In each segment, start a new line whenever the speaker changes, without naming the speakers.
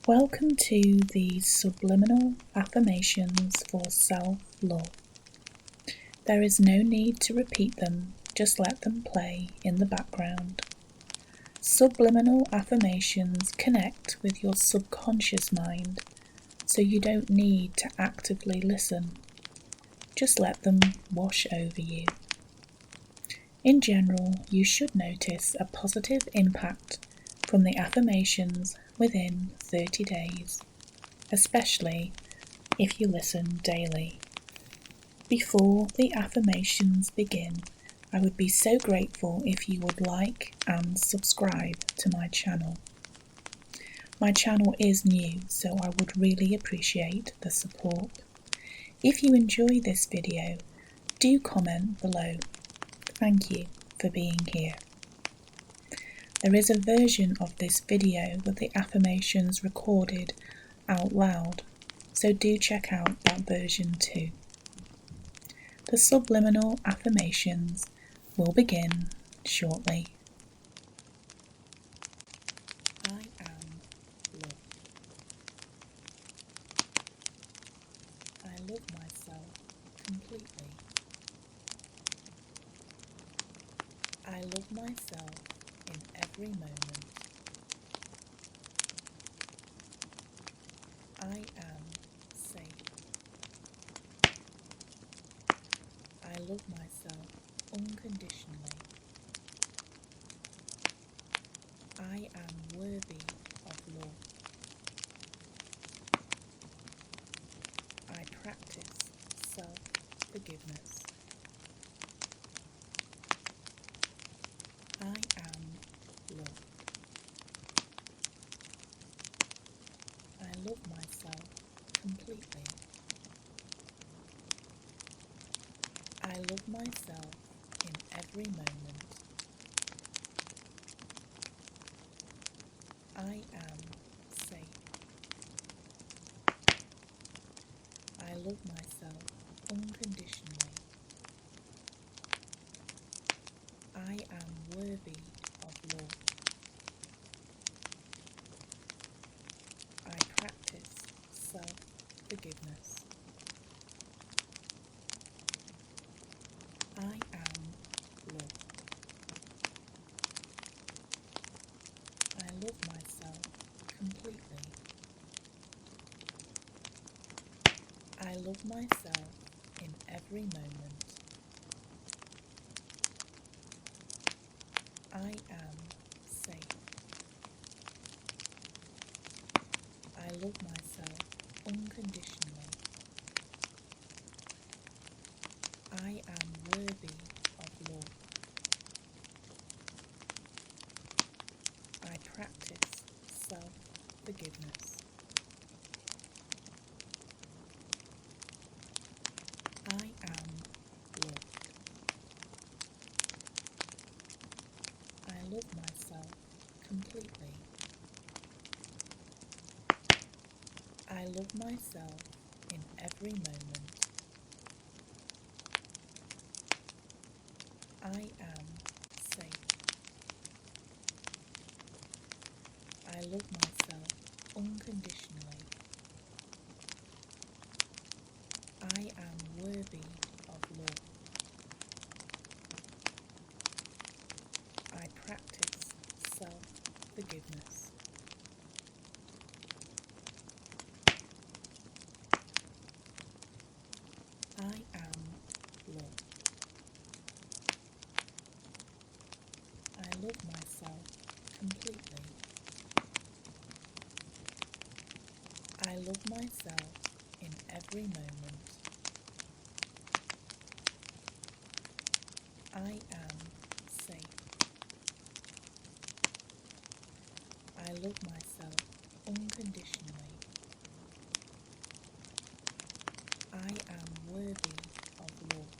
Welcome to the Subliminal Affirmations for Self-Love. There is no need to repeat them, just let them play in the background. Subliminal affirmations connect with your subconscious mind, so you don't need to actively listen. Just let them wash over you. In general, you should notice a positive impact from the affirmations within 30 days, especially if you listen daily. Before the affirmations begin, I would be so grateful if you would like and subscribe to my channel. My channel is new, so I would really appreciate the support. If you enjoy this video, do comment below. Thank you for being here. There is a version of this video with the affirmations recorded out loud, so do check out that version too. The subliminal affirmations will begin shortly. I am love. I love myself completely. I love myself in every moment. I am safe. I love myself unconditionally. I am worthy of love. I practice self-forgiveness. I am love. I love myself completely. I love myself in every moment. I am safe. I love myself unconditionally. I am worthy of love. I practice self-forgiveness. I am love. I love myself completely. I love myself in every moment. I am safe. I love myself unconditionally. I am worthy of love. I practice self-forgiveness. I am loved. I love myself completely. I love myself in every moment. I am safe. I love myself unconditionally. I am worthy of love. I practice self-forgiveness. I am loved. I love myself completely. I love myself in every moment. I am safe. I love myself unconditionally. I am worthy of love.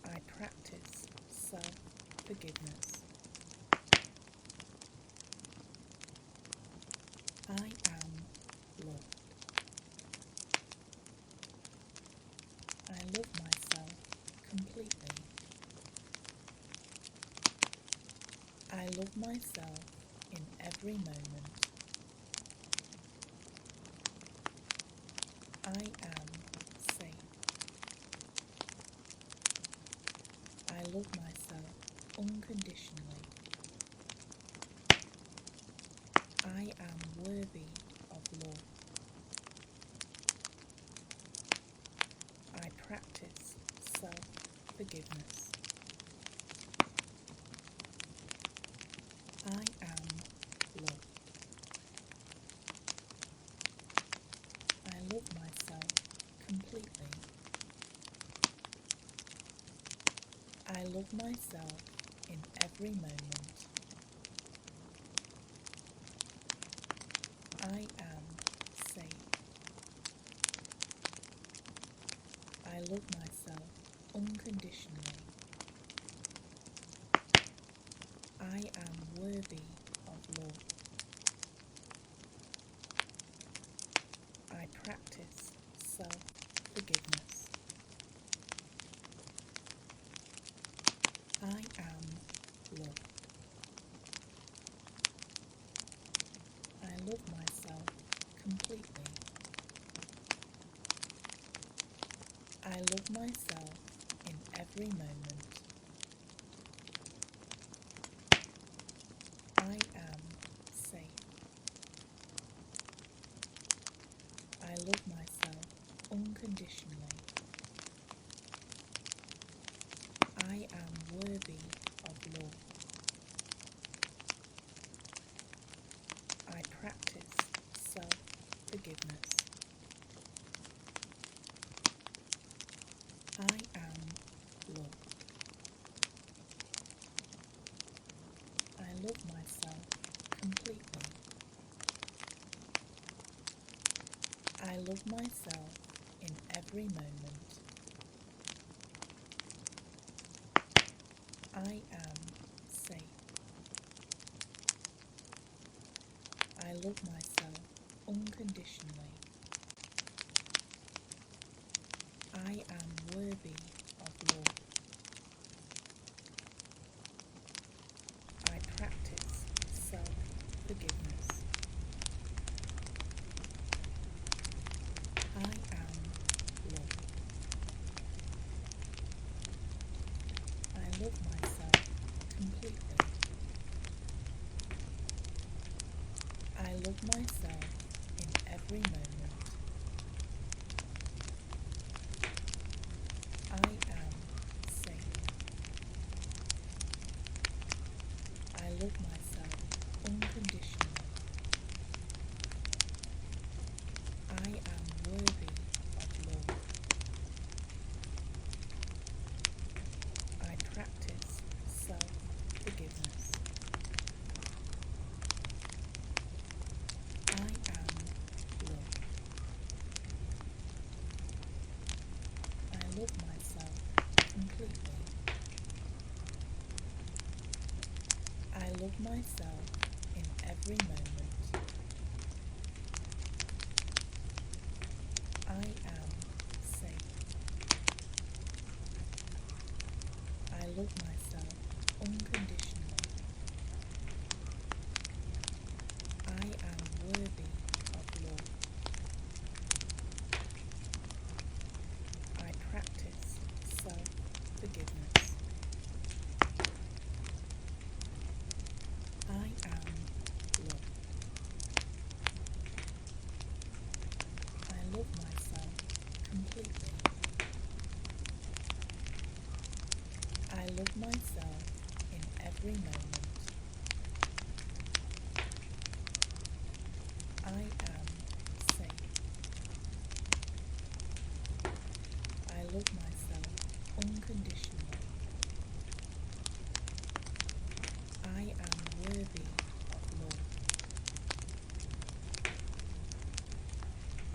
I practice self-forgiveness. I am loved. I love myself completely. I love myself in every moment. I am safe. I love myself unconditionally. I am worthy of love. I practice self-forgiveness. I am love. I love myself completely. I love myself in every moment. I am safe. I love myself unconditionally. I am worthy of love. I practice self-forgiveness. I am love. I love myself completely. I love myself in every moment. I am safe. I love myself unconditionally. I am worthy of love. I practice self-forgiveness. I am love. I love myself completely. I love myself in every moment. I am safe. I love myself unconditionally. I am worthy of love. I practice self-forgiveness. I am love. I love myself completely. I love myself in every moment. I am safe. I love myself unconditionally. I am worthy of love. I practice self-forgiveness. I am love. I love myself completely. I love myself in every moment. I am safe. I love myself unconditionally. I am worthy of love. I practice self-forgiveness. I am love. I love myself completely. I love myself in every moment. I am safe. I love myself unconditionally. I am worthy of love.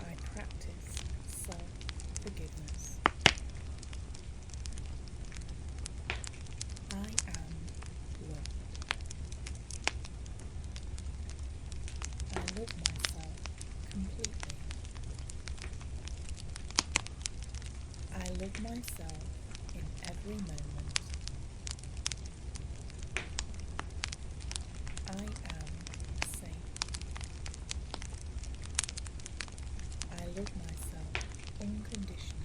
I practice self-forgiveness. I am love. I love myself completely. I love myself in every moment. I am love myself unconditionally.